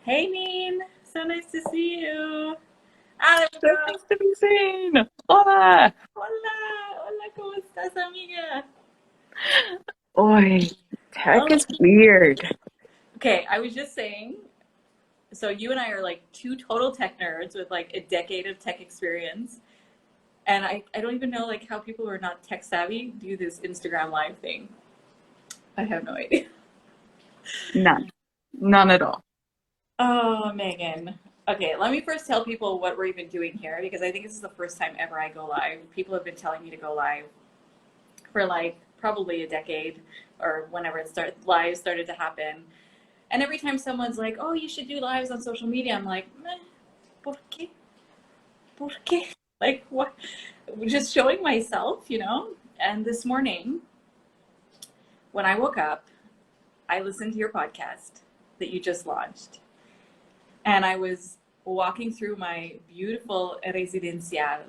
Hey, Neen. So nice to see you. Ah, there we So go. nice to be seen. Hola. Hola. Hola, ¿cómo estás, amiga? Boy, tech Oh, is weird. okay. I was just saying, so you and I are like two total tech nerds with like a decade of tech experience. And I don't even know like how people who are not tech savvy do this Instagram live thing. I have no idea. None. None at all. Oh, Megan. Okay, let me first tell people what we're even doing here because I think this is the first time ever I go live. People have been telling me to go live for like probably a decade or whenever lives started to happen. And every time someone's like, "Oh, you should do lives on social media," I'm like, "Meh, ¿por qué? ¿Por qué?" Like what? Just showing myself, you know. And this morning, when I woke up, I listened to your podcast that you just launched, and I was walking through my beautiful residencial,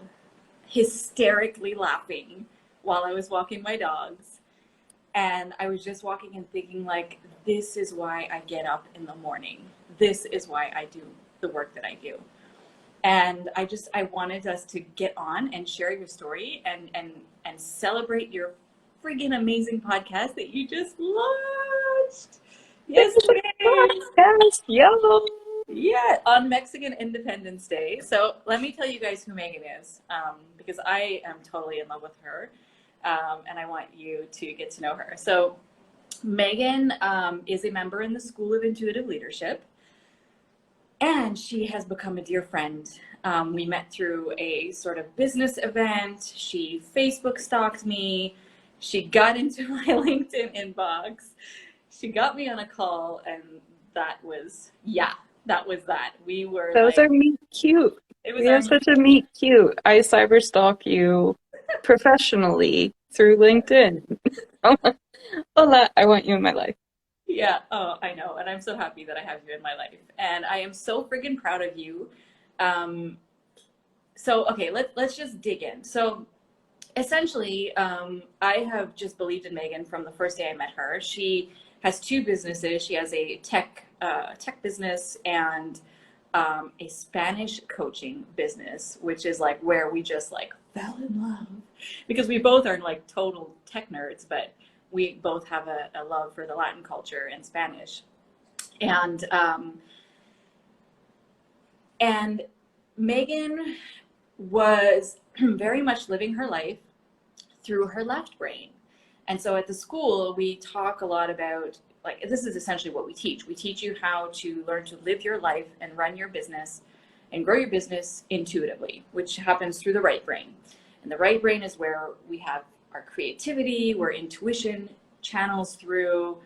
hysterically laughing while I was walking my dogs. And I was just walking and thinking, like, this is why I get up in the morning. This is why I do the work that I do. And I wanted us to get on and share your story and celebrate your friggin' amazing podcast that you just launched It's a yesterday. podcast, yo. Yeah, on Mexican Independence Day. So let me tell you guys who Megan is, because I am totally in love with her, and I want you to get to know her. So Megan is a member in the School of Intuitive Leadership, and she has become a dear friend. We met through a sort of business event. She Facebook stalked me. She got into my LinkedIn inbox. She got me on a call, and that was, yeah, that was that. We were Those like, are meet cute. it was We our have such a meet cute. I cyber stalk you professionally through LinkedIn. Hola, I want you in my life. Yeah, oh, I know. And I'm so happy that I have you in my life. And I am so friggin' proud of you. Um, okay, let's just dig in. So essentially, I have just believed in Megan from the first day I met her. She has two businesses. She has a tech business and a Spanish coaching business, which is like where we just like fell in love because we both are like total tech nerds, but we both have a love for the Latin culture and Spanish. And and Megan was very much living her life through her left brain. And so at the school, we talk a lot about, like, this is essentially what we teach. We teach you how to learn to live your life and run your business and grow your business intuitively, which happens through the right brain. And the right brain is where we have our creativity, where intuition channels through,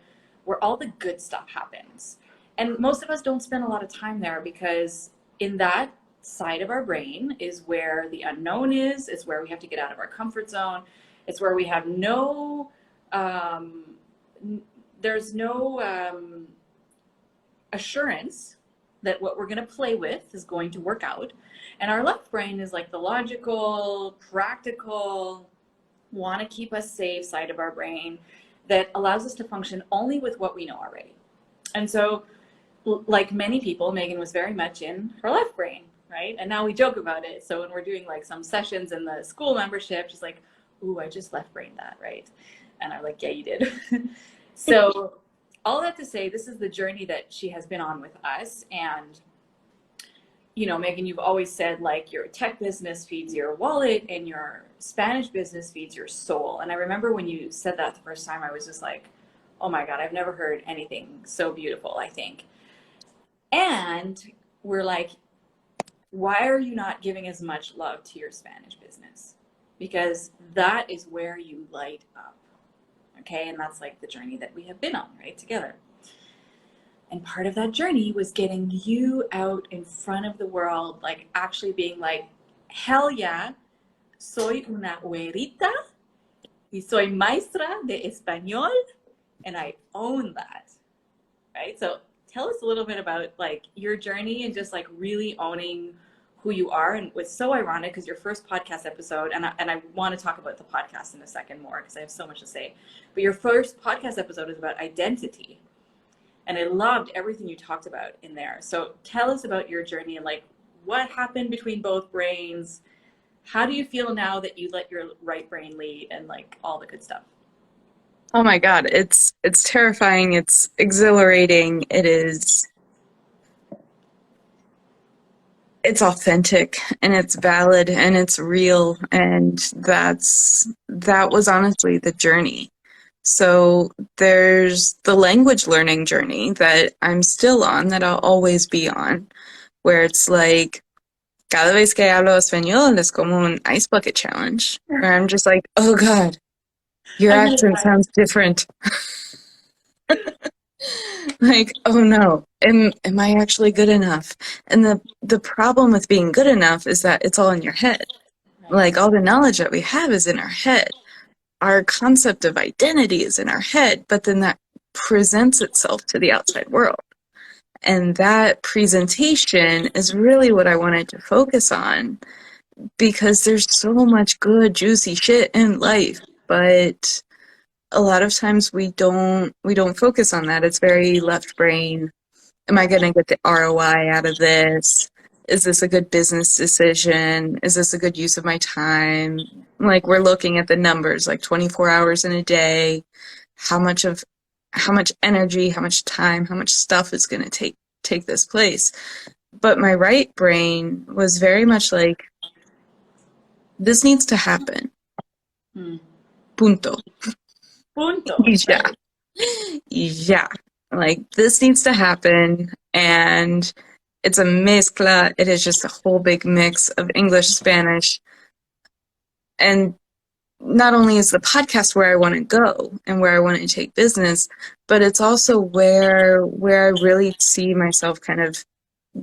where all the good stuff happens. And most of us don't spend a lot of time there because in that side of our brain is where the unknown is. It's where we have to get out of our comfort zone. It's where we have there's no assurance that what we're going to play with is going to work out. And our left brain is like the logical, practical, want to keep us safe side of our brain that allows us to function only with what we know already. And so, like many people, Megan was very much in her left brain, right? And now we joke about it. So when we're doing like some sessions in the school membership, she's like, "Ooh, I just left brained that," right? And I'm like, "Yeah, you did." So all that to say, this is the journey that she has been on with us. And, you know, Megan, you've always said like your tech business feeds your wallet and your Spanish business feeds your soul. And I remember when you said that the first time, I was just like, oh my God, I've never heard anything so beautiful, I think. And we're like, why are you not giving as much love to your Spanish business? Because that is where you light up. Okay, and that's like the journey that we have been on, right, together. And part of that journey was getting you out in front of the world, like actually being like, hell yeah, soy una güerita y soy maestra de español, and I own that, right? So tell us a little bit about like your journey and just like really owning who you are. And it's so ironic because your first podcast episode, and I want to talk about the podcast in a second more because I have so much to say, but your first podcast episode is about identity. And I loved everything you talked about in there. So tell us about your journey and like what happened between both brains. How do you feel now that you let your right brain lead and like all the good stuff? Oh my God, it's terrifying, it's exhilarating, it's authentic and it's valid and it's real, and that was honestly the journey. So there's the language learning journey that I'm still on, that I'll always be on, where it's like cada vez que hablo español es como un ice bucket challenge, where I'm just like, oh God, your I'm gonna accent die. sounds different. Like, oh no, am I actually good enough? And the problem with being good enough is that it's all in your head. Right. Like all the knowledge that we have is in our head. Our concept of identity is in our head, but then that presents itself to the outside world. And that presentation is really what I wanted to focus on, because there's so much good, juicy shit in life, but a lot of times we don't focus on that. It's very left brain. Am I going to get the ROI out of this? Is this a good business decision? Is this a good use of my time? Like, we're looking at the numbers, like 24 hours in a day, how much energy, how much time, how much stuff is going to take this place. But my right brain was very much like, this needs to happen. Hmm. Punto. Punto. Yeah. Right. Yeah. Like, this needs to happen. And it's a mezcla. It is just a whole big mix of English, Spanish. And not only is the podcast where I want to go and where I want to take business, but it's also where I really see myself kind of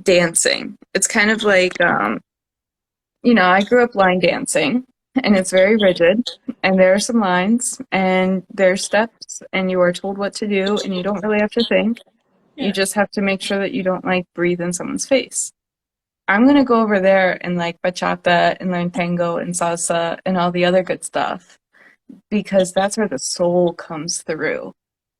dancing. It's kind of like, I grew up line dancing, and it's very rigid, and there are some lines, and there are steps, and you are told what to do, and you don't really have to think. You Yeah. just have to make sure that you don't like breathe in someone's face. I'm gonna go over there and like bachata and learn tango and salsa and all the other good stuff, because that's where the soul comes through.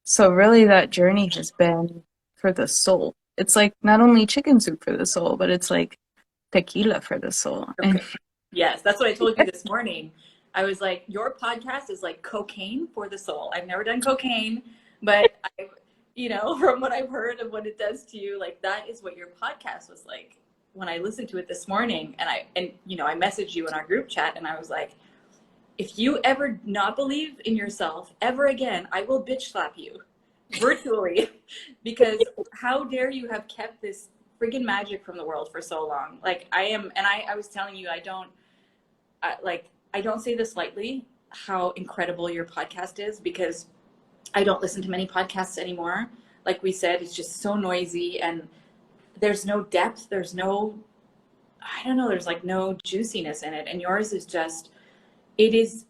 So really that journey has been for the soul. It's like not only chicken soup for the soul, but it's like tequila for the soul. And Okay. Yes, that's what I told you this morning. I was like, your podcast is like cocaine for the soul. I've never done cocaine, but from what I've heard of what it does to you, like that is what your podcast was like when I listened to it this morning. And I messaged you in our group chat and I was like, if you ever not believe in yourself ever again, I will bitch slap you virtually because how dare you have kept this friggin' magic from the world for so long? Like I am, and I was telling you, I don't say this lightly, how incredible your podcast is, because I don't listen to many podcasts anymore. Like we said, it's just so noisy and there's no depth. I don't know, there's like no juiciness in it. And yours is just, it is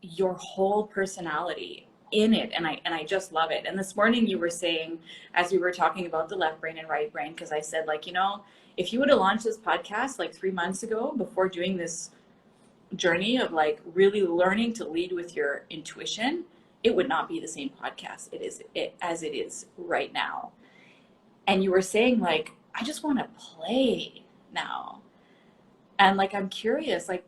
your whole personality in it. And I just love it. And this morning you were saying, as we were talking about the left brain and right brain, because I said like, if you would have launched this podcast like 3 months ago before doing this journey of like really learning to lead with your intuition, it would not be the same podcast as it is right now. And you were saying like, I just want to play now. And like, I'm curious, like,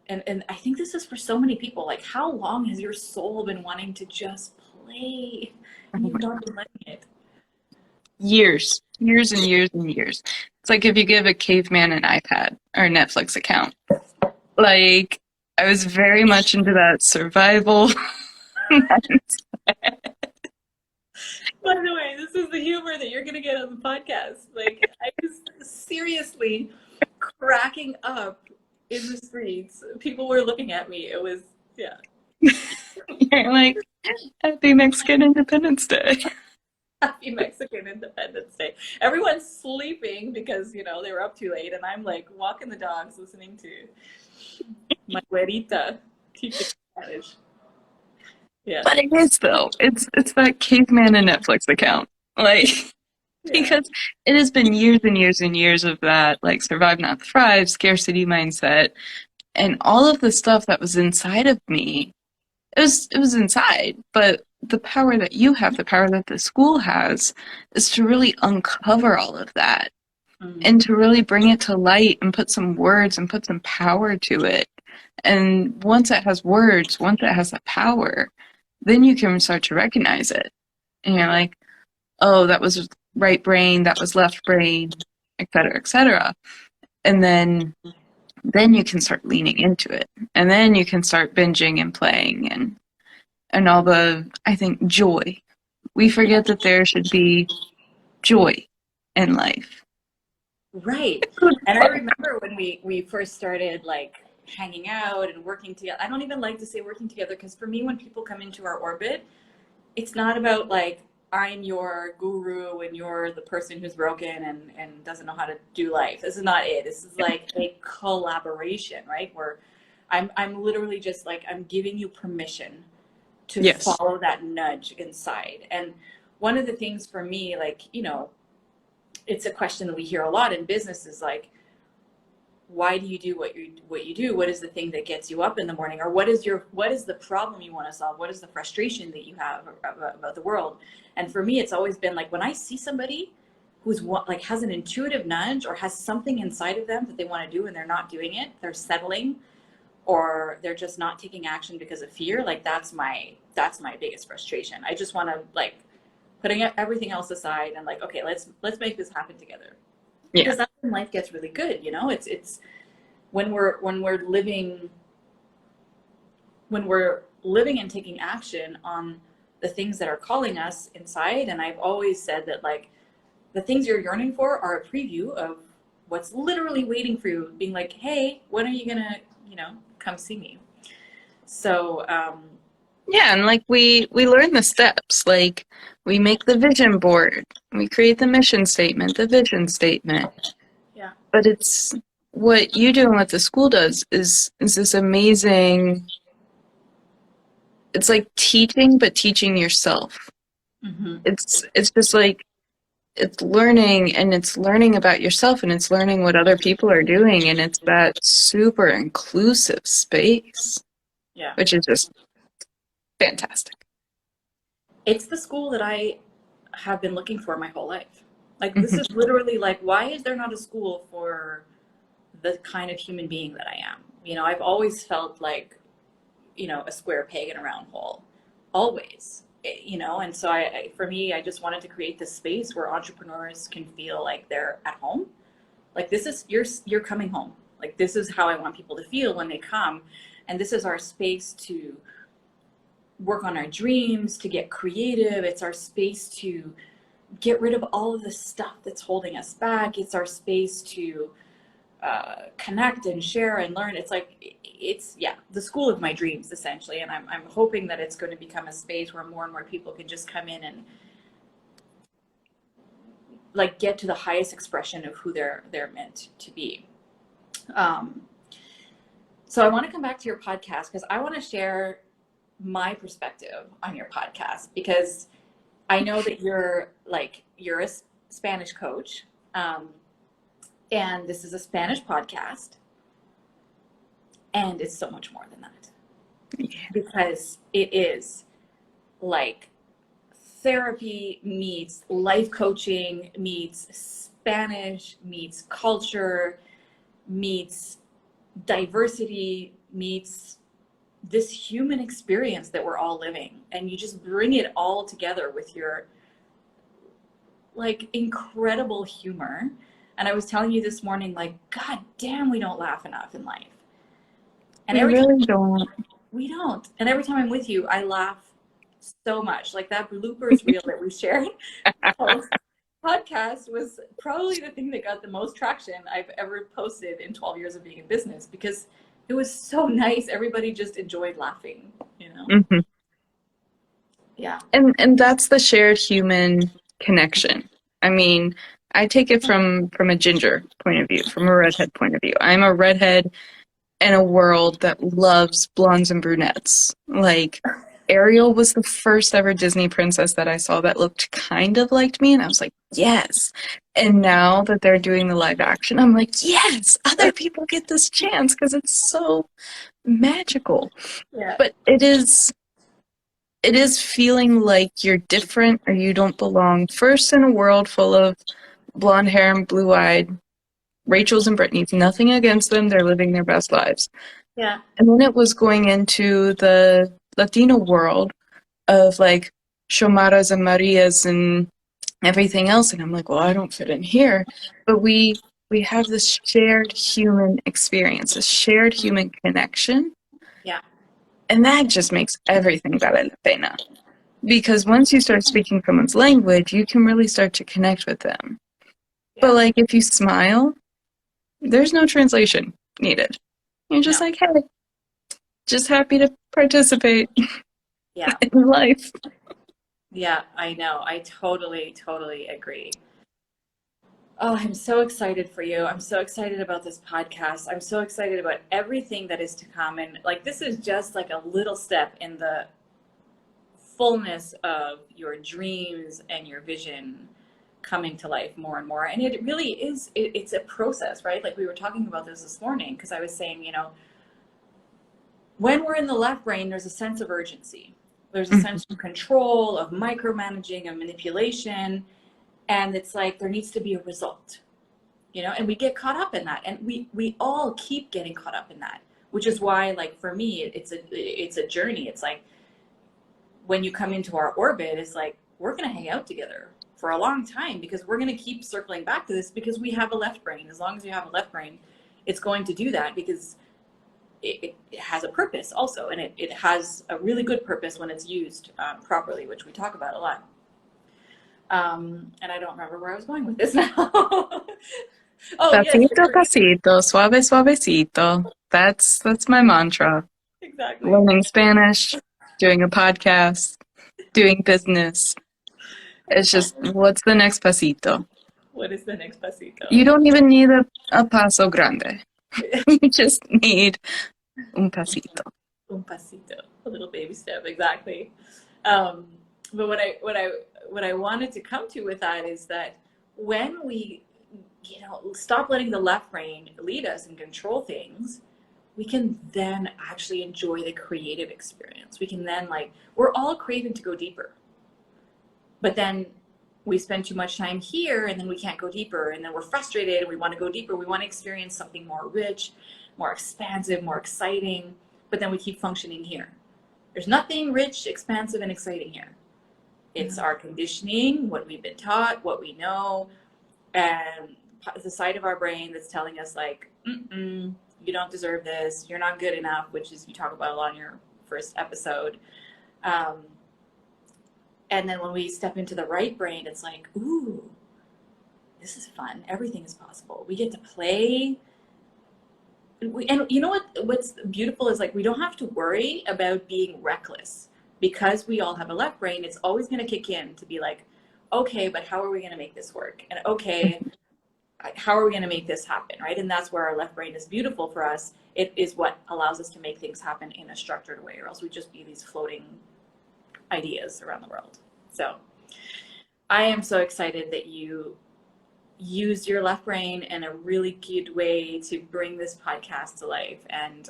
and I think this is for so many people, like how long has your soul been wanting to just play and you've not been letting it? years and years and years. It's like if you give a caveman an iPad or a Netflix account. Like, I was very much into that survival. By the way, this is the humor that you're going to get on the podcast. Like, I was seriously cracking up in the streets. People were looking at me. It was, yeah. You're like, happy Mexican Independence Day. Happy Mexican Independence Day. Everyone's sleeping because, they were up too late. And I'm like walking the dogs listening to my güerita teaching Spanish. Yeah. But it is though. It's that caveman and Netflix account. Like, Yeah. because it has been years and years and years of that, like, survive not thrive, scarcity mindset, and all of the stuff that was inside of me. It was inside, but the power that you have, the power that the school has, is to really uncover all of that Mm. and to really bring it to light and put some words and put some power to it. And once it has words, once it has that power, then you can start to recognize it. And you're like, oh, that was right brain, that was left brain, et cetera, et cetera. And then you can start leaning into it. And then you can start binging and playing and all the, I think, joy. We forget that there should be joy in life. Right. Good And I fun. remember when we first started like hanging out and working together. I don't even like to say working together because for me, when people come into our orbit, it's not about like I'm your guru and you're the person who's broken and doesn't know how to do life. This is not it. This is like a collaboration, right? Where I'm literally just like I'm giving you permission to Yes. follow that nudge inside. And one of the things for me, like, you know, it's a question that we hear a lot in business is like, why do you do what you do? What is the thing that gets you up in the morning? Or what is the problem you want to solve? What is the frustration that you have about the world? And for me, it's always been like when I see somebody who's like has an intuitive nudge or has something inside of them that they want to do and they're not doing it, they're settling or they're just not taking action because of fear. Like that's my biggest frustration. I just want to like putting everything else aside and like, okay, let's make this happen together. Yeah. Because that's when life gets really good, you know. It's when we're living and taking action on the things that are calling us inside. And I've always said that like the things you're yearning for are a preview of what's literally waiting for you, being like, hey, when are you gonna, you know, come see me? So Yeah, and like we learn the steps. Like we make the vision board, we create the mission statement, the vision statement. yeah. But it's what you do and what the school does is this amazing. It's like teaching, but teaching yourself. Mm-hmm. It's just like it's learning and it's learning about yourself and it's learning what other people are doing and it's that super inclusive space, Yeah. which is just fantastic. It's the school that I have been looking for my whole life. Like this Mhm. is literally like, why is there not a school for the kind of human being that I am? You know, I've always felt like, you know, a square peg in a round hole, always. You know, and so for me, I just wanted to create this space where entrepreneurs can feel like they're at home. Like this is you're coming home. Like this is how I want people to feel when they come, and this is our space to work on our dreams, to get creative. It's our space to get rid of all of the stuff that's holding us back. It's our space to connect and share and learn. It's like it's yeah, the school of my dreams essentially, and I'm hoping that it's going to become a space where more and more people can just come in and like get to the highest expression of who they're meant to be. Um, so I want to come back to your podcast because I want to share my perspective on your podcast because I know that you're a Spanish coach, and this is a Spanish podcast, and it's so much more than that Yeah. because it is like therapy meets life coaching meets Spanish meets culture meets diversity meets this human experience that we're all living, and you just bring it all together with your like incredible humor. And I was telling you this morning, like, god damn, we don't laugh enough in life. And We every time really don't. we don't, and every time I'm with you I laugh so much. Like that bloopers reel that we shared post podcast was probably the thing that got the most traction I've ever posted in 12 years of being in business because it was so nice. Everybody just enjoyed laughing, you know? Mhm. Yeah. And that's the shared human connection. I mean, I take it from a ginger point of view, from a redhead point of view. I'm a redhead in a world that loves blondes and brunettes. Like Ariel was the first ever Disney princess that I saw that looked kind of like me, and I was like, yes. And now that they're doing the live action, I'm like, yes, other people get this chance because it's so magical. Yeah. But it is it is feeling like you're different or you don't belong. First, in a world full of blonde hair and blue-eyed Rachels and Brittany's, nothing against them, they're living their best lives. Yeah. And then it was going into the Latino world of like Shomaras and Marias and everything else, and I'm like, well, I don't fit in here. But we have this shared human experience, this shared human connection, Yeah. and that just makes everything vale la pena. Because once you start speaking someone's language, you can really start to connect with them. But Yeah. like if you smile, there's no translation needed. You're just No. like, hey, just happy to participate Yeah. in life. Yeah, I know. I totally, totally agree. Oh, I'm so excited for you. I'm so excited about this podcast. I'm so excited about everything that is to come. And like, this is just like a little step in the fullness of your dreams and your vision coming to life more and more. And it really is, it's a process, right? Like we were talking about this morning, because I was saying, when we're in the left brain, there's a sense of urgency. There's a sense of control, of micromanaging, of manipulation. And it's like there needs to be a result, and we get caught up in that. And we all keep getting caught up in that, which is why, like, for me, it's a journey. It's like when you come into our orbit, it's like we're going to hang out together for a long time because we're going to keep circling back to this because we have a left brain. As long as you have a left brain, it's going to do that because it has a purpose also, and it has a really good purpose when it's used properly, which we talk about a lot. And I don't remember where I was going with this now. Oh, yes, Pasito, pasito, suave, suavecito. That's my mantra. exactly. Learning Spanish, doing a podcast, doing business. It's just, what's the next pasito? What is the next pasito? You don't even need a paso grande. You just need un pasito. Un pasito, a little baby step, exactly. Um, but what I wanted to come to with that is that when we, stop letting the left brain lead us and control things, we can then actually enjoy the creative experience. We can then, like, we're all craving to go deeper, but then we spend too much time here and then we can't go deeper, and then we're frustrated and we want to go deeper. We want to experience something more rich, more expansive, more exciting, but then we keep functioning here. There's nothing rich, expansive, and exciting here. It's our conditioning, what we've been taught, what we know, and the side of our brain that's telling us, like, you don't deserve this, you're not good enough, which is, you talk about a lot in your first episode. And then when we step into the right brain, it's like, ooh, this is fun. Everything is possible. We get to play. And you know what's beautiful is, like, we don't have to worry about being reckless because we all have a left brain. It's always going to kick in to be like, okay, but how are we going to make this work? And okay, how are we going to make this happen, right? And that's where our left brain is beautiful for us. It is what allows us to make things happen in a structured way, or else we'd just be these floating ideas around the world. So I am so excited that you use your left brain in a really good way to bring this podcast to life. And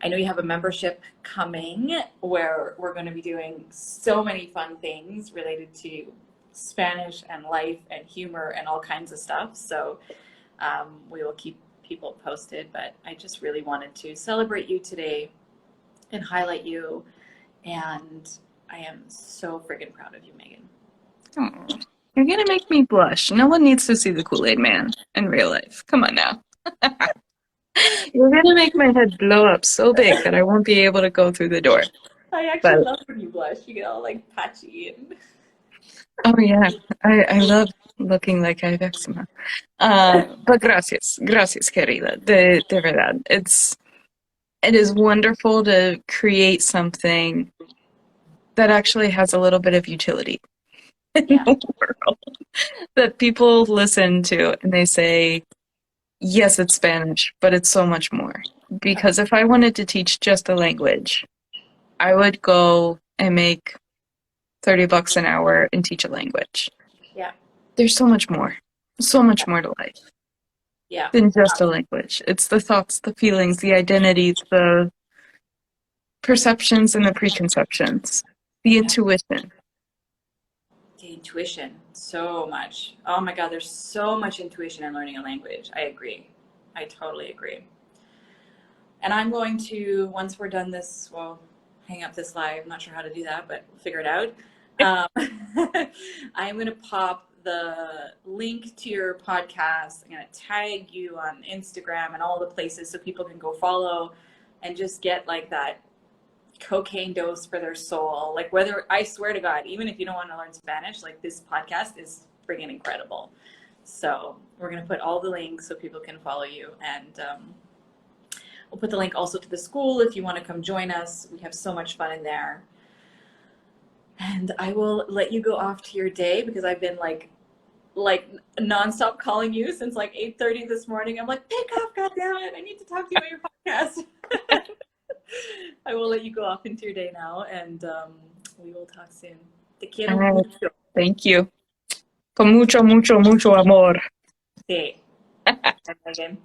I know you have a membership coming where we're going to be doing so many fun things related to Spanish and life and humor and all kinds of stuff. So we will keep people posted, but I just really wanted to celebrate you today and highlight you. And I am so friggin' proud of you, Megan. Oh, you're gonna make me blush. No one needs to see the Kool-Aid Man in real life. Come on now. You're gonna make my head blow up so big that I won't be able to go through the door. I actually But love when you blush. You get all like patchy and oh yeah, I love looking like I have eczema. But gracias, querida. De verdad, it is wonderful to create something that actually has a little bit of utility in the world that people listen to and they say, yes, it's Spanish, but it's so much more. Because if I wanted to teach just a language, I would go and make $30 an hour and teach a language. Yeah. There's so much more to life than just a language. It's the thoughts, the feelings, the identities, the perceptions and the preconceptions, the intuition. The intuition, so much. Oh my God, there's so much intuition in learning a language. I agree. I totally agree. And I'm going to, once we're done this, well, hang up this live. I'm not sure how to do that, but we'll figure it out. I'm going to pop the link to your podcast. I'm going to tag you on Instagram and all the places so people can go follow and just get like that cocaine dose for their soul. Like whether, I swear to God, even if you don't want to learn Spanish, like this podcast is friggin' incredible. So we're going to put all the links so people can follow you. And we'll put the link also to the school if you want to come join us. We have so much fun in there. And I will let you go off to your day because I've been like nonstop calling you since like 8:30 this morning. I'm like, pick up, goddammit, I need to talk to you about your podcast. I will let you go off into your day now, and we will talk soon. Te quiero mucho. Thank you. Con mucho, mucho, mucho amor. Sí. Bye, Megan.